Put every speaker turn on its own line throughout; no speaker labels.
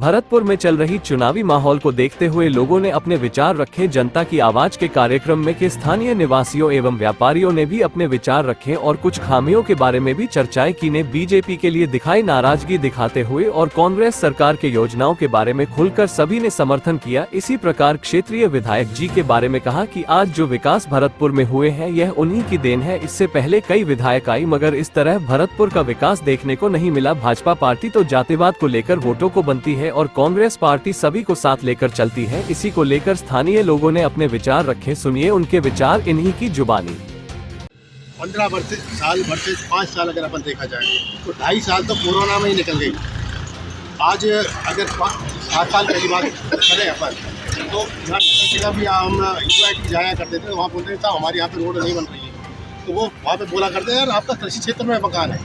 भरतपुर में चल रही चुनावी माहौल को देखते हुए लोगों ने अपने विचार रखे। जनता की आवाज के कार्यक्रम में के स्थानीय निवासियों एवं व्यापारियों ने भी अपने विचार रखे और कुछ खामियों के बारे में भी चर्चाएं की। ने बीजेपी के लिए दिखाई नाराजगी दिखाते हुए और कांग्रेस सरकार के योजनाओं के बारे में खुलकर सभी ने समर्थन किया। इसी प्रकार क्षेत्रीय विधायक जी के बारे में कहा कि आज जो विकास भरतपुर में हुए हैं यह उन्हीं की देन है। इससे पहले कई विधायक आई मगर इस तरह भरतपुर का विकास देखने को नहीं मिला। भाजपा पार्टी तो जातिवाद को लेकर वोटों को बनती है और कांग्रेस पार्टी सभी को साथ लेकर चलती है। इसी को लेकर स्थानीय लोगों ने अपने विचार रखे। सुनिए उनके विचार इन्हीं की जुबानी।
15 साल वर्सेस 5 साल अगर अपन देखा जाए तो 2.5 साल तो कोरोना में ही निकल गई। आज अगर 7 साल पहली बात करें अपन तो यहाँ जगह भी हम यूआईटी जाया करते थे, वहाँ बोलते थे साहब हमारे यहाँ पे रोड नहीं बन रही है, तो वो वहाँ पे बोला करते हैं यार आपका कृषि क्षेत्र में मकान है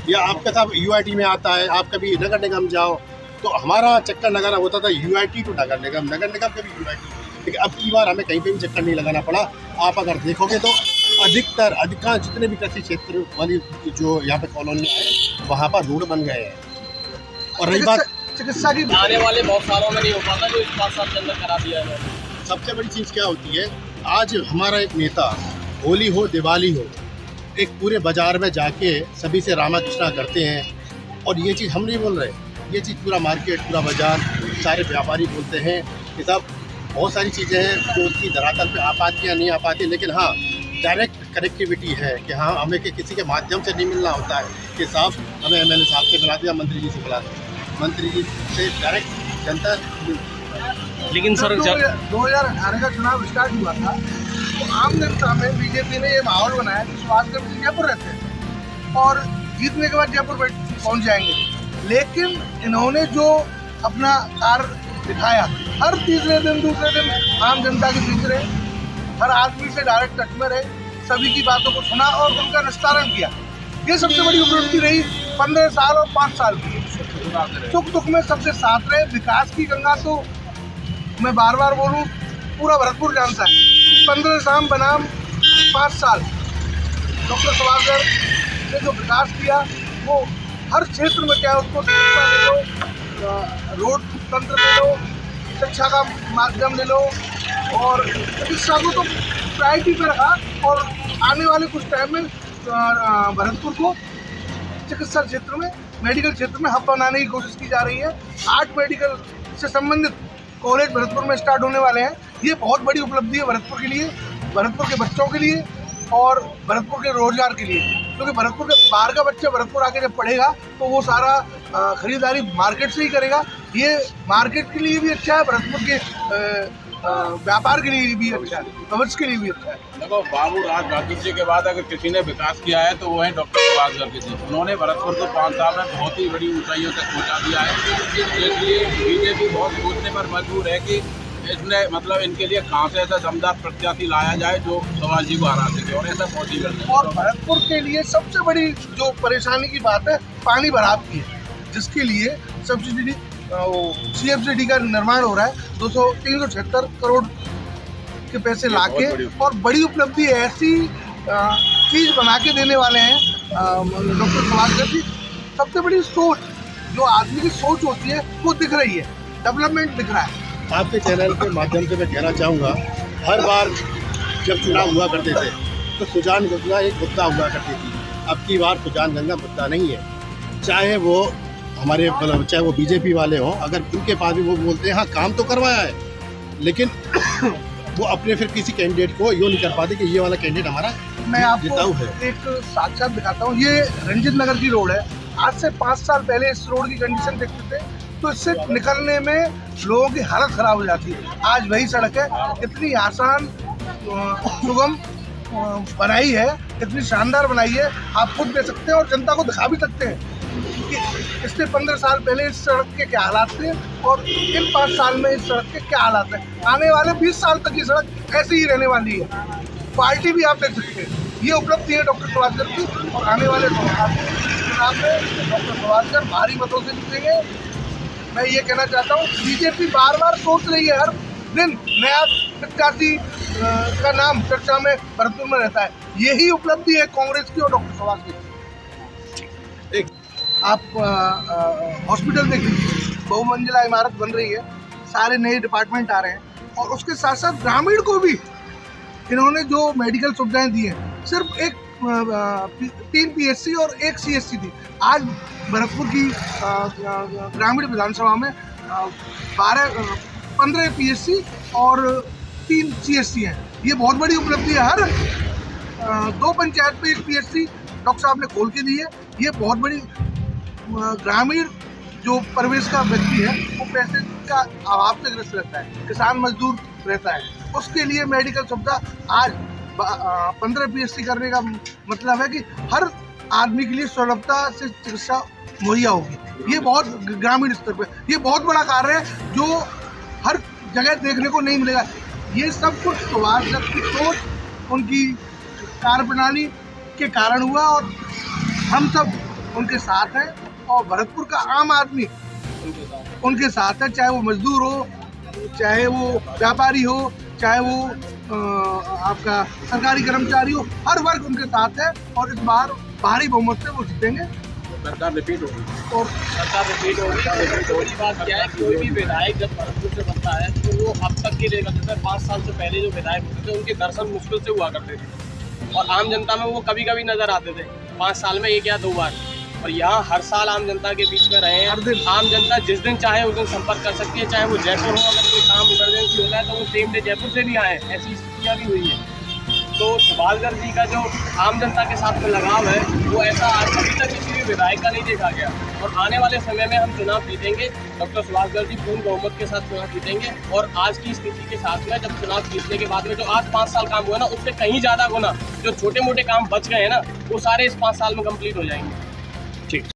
या आपका साहब यूआईटी में आता है, आप कभी नगर निगम जाओ। तो हमारा चक्कर लगाना होता था यूआईटी टू नगर निगम कभी यूआईटी, लेकिन अब की बार हमें कहीं पे भी चक्कर नहीं लगाना पड़ा। आप अगर देखोगे तो अधिकांश जितने भी कृषि क्षेत्र वाली जो यहाँ पे कॉलोनी है वहाँ पर रोड बन गए हैं। और रही बात
चिकित्सा की, आने वाले बहुत सालों में नहीं हो पाता जो इस 5 साल के अंदर करा दिया है।
सबसे बड़ी चीज़ क्या होती है, आज हमारा एक नेता होली हो दिवाली हो एक पूरे बाजार में जाके सभी से रामा कृष्णा करते हैं। और ये चीज़ हम नहीं बोल रहे, ये चीज़ पूरा मार्केट पूरा बाजार सारे व्यापारी बोलते हैं कि साहब बहुत सारी चीज़ें हैं जो उसकी धरातल पे आ पाती हैं नहीं आ पाती, लेकिन हाँ डायरेक्ट कनेक्टिविटी है कि हाँ हमें किसी के माध्यम से नहीं मिलना होता है कि साहब हमें एमएलए साहब से मिला दिया, मंत्री जी से मिला दिया, मंत्री जी से डायरेक्ट जनता।
लेकिन सर
2018 का चुनाव स्टार्ट हुआ था तो आम जनता में बीजेपी ने ये माहौल बनाया कि सुभाष गर्ग जी जयपुर रहते हैं और जीतने के बाद जयपुर पहुंच जाएंगे, लेकिन इन्होंने जो अपना कार्य दिखाया हर तीसरे दिन दूसरे दिन आम जनता के बीच रहे, हर आदमी से डायरेक्ट टच में रहे, सभी की बातों को सुना और उनका निस्तारण किया। ये सबसे बड़ी उपलब्धि रही 15 साल और 5 साल की। सुख दुख में सबसे साथ रहे। विकास की गंगा तो मैं बार बार बोलूँ पूरा भरतपुर जानता है। 15 साल बनाम 5 साल डॉक्टर सुभाष गर्ग ने जो विकास किया वो हर क्षेत्र में, क्या उसको चिकित्सा ले लो, रोड तंत्र ले लो, शिक्षा का माध्यम ले लो और चिकित्सा को तो प्रायोरिटी पे रखा। और आने वाले कुछ टाइम में भरतपुर को चिकित्सा क्षेत्र में मेडिकल क्षेत्र में हब बनाने की कोशिश की जा रही है। 8 मेडिकल से संबंधित कॉलेज भरतपुर में स्टार्ट होने वाले हैं। ये बहुत बड़ी उपलब्धि है भरतपुर के लिए, भरतपुर के बच्चों के लिए और भरतपुर के रोजगार के लिए, क्योंकि भरतपुर के बाहर का बच्चा भरतपुर आके जब पढ़ेगा तो वो सारा खरीदारी मार्केट से ही करेगा। ये मार्केट के लिए भी अच्छा है, भरतपुर के व्यापार के लिए भी अच्छा है, भविष्य के लिए भी अच्छा है।
देखो बाबू राज बहादुर जी के बाद अगर किसी ने विकास किया है तो वो है डॉक्टर सुभाष गर्ग जी। उन्होंने भरतपुर को 5 साल में बहुत ही बड़ी ऊंचाइयों तक पहुंचा दिया है। इसलिए बीजेपी बहुत सोचने पर मजबूर है कि इसने मतलब इनके लिए कहाँ से ऐसा दमदार प्रत्याशी लाया जाए जो सुभाष जी को हरा सके, और ऐसा पॉसिबल नहीं।
और भरतपुर के लिए सबसे बड़ी जो परेशानी की बात है पानी भराव की है, जिसके लिए सब्सिडी CFCD का निर्माण हो रहा है। 376 करोड़ के पैसे लाके और बड़ी उपलब्धि ऐसी चीज बना के देने वाले हैं डॉक्टर सुभाष गर्ग जी। सबसे बड़ी सोच जो आदमी की सोच होती है वो दिख रही है, डेवलपमेंट दिख रहा है।
आपके चैनल के माध्यम से मैं कहना चाहूँगा, हर बार जब चुनाव हुआ करते थे तो सुजान गंगा एक मुद्दा हुआ करती थी। अब की बार सुजान गंगा मुद्दा नहीं है, चाहे वो बीजेपी वाले हों, अगर उनके पास भी वो बोलते हैं हाँ काम तो करवाया है, लेकिन वो अपने फिर किसी कैंडिडेट को यूँ नहीं कर पाते कि ये वाला कैंडिडेट हमारा
मैं आपको एक साक्षात दिखाता हूँ। ये रंजित नगर की रोड है। आज से 5 साल पहले इस रोड की कंडीशन देखते थे तो इससे निकलने में लोगों की हालत खराब हो जाती है। आज वही सड़क है, इतनी आसान सुगम बनाई है, इतनी शानदार बनाई है, आप खुद दे सकते हैं और जनता को दिखा भी सकते हैं कि इससे 15 साल पहले इस सड़क के क्या हालात थे और इन 5 साल में इस सड़क के क्या हालात हैं। आने वाले 20 साल तक ये सड़क ऐसी ही रहने वाली है। क्वालिटी भी आप देख सकते हैं। ये उपलब्धि है डॉक्टर सुभाष गर्ग की और आने वाले चुनाव में डॉक्टर सुभाष गर्ग भारी मतों से जीतेंगे। मैं ये कहना चाहता हूँ बीजेपी बार बार सोच रही है, हर दिन नया प्रत्याशी का नाम चर्चा में भरतपुर में रहता है। यही उपलब्धि है कांग्रेस की और डॉक्टर सुभाष की। आप हॉस्पिटल देख लीजिए, बहुमंजिला इमारत बन रही है, सारे नए डिपार्टमेंट आ रहे हैं, और उसके साथ साथ ग्रामीण को भी इन्होंने जो मेडिकल सुविधाएं दी हैं, सिर्फ एक 3 PSC और 1 CSC थी। आज भरतपुर की ग्रामीण विधानसभा में 15 PSC और 3 CSC हैं। ये बहुत बड़ी उपलब्धि है। हर 2 पंचायत पे 1 PSC डॉक्टर साहब ने खोल के दी है। ये बहुत बड़ी ग्रामीण जो परिवेश का व्यक्ति है वो पैसे का अभाव से ग्रस्त रहता है, किसान मजदूर रहता है, उसके लिए मेडिकल सुविधा आज 15 PSC करने का मतलब है कि हर आदमी के लिए सुलभता से चिकित्सा मुहैया होगी। ये बहुत ग्रामीण स्तर पे ये बहुत बड़ा कार्य है जो हर जगह देखने को नहीं मिलेगा। ये सब कुछ सुभाष दत्त की सोच, उनकी कार्यप्रणाली के कारण हुआ, और हम सब उनके साथ हैं, और भरतपुर का आम आदमी उनके साथ है, चाहे वो मजदूर हो, चाहे वो व्यापारी हो, चाहे वो आपका सरकारी कर्मचारी हो, हर वर्ग उनके साथ है, और इस बार भारी बहुमत से वो जीतेंगे।
सरकार रिपीट होगी
और सरकार रिपीट होगी। सबसे बड़ी बात क्या है, कोई भी विधायक जब भरतपुर से बनता है तो वो अब तक के देखा जैसे 5 साल से पहले जो विधायक होते थे उनके दर्शन मुश्किल से हुआ करते थे, और आम जनता में वो कभी कभी नजर आते थे 5 साल में 1 या 2 बार। और यहाँ हर साल आम जनता के बीच में रहे हैं। आम जनता जिस दिन चाहे उस दिन संपर्क कर सकती है, चाहे वो जयपुर हो, अगर कोई काम इमरजेंसी होता है तो वो सेम डे जयपुर से भी आए, ऐसी स्थितियाँ भी हुई हैं। तो सुभाष गर्ग जी का जो आम जनता के साथ में लगाव है वो ऐसा आज अभी तक किसी भी विधायक का नहीं देखा गया, और आने वाले समय में हम चुनाव जीतेंगे, डॉक्टर सुभाष गर्ग जी पूर्ण बहुमत के साथ चुनाव जीतेंगे, और आज की स्थिति के साथ में जब चुनाव जीतने के बाद में जो आज 5 साल काम हुआ ना, उससे कहीं ज़्यादा गुना जो छोटे मोटे काम बच गए हैं ना, वो सारे इस 5 साल में कंप्लीट हो जाएंगे।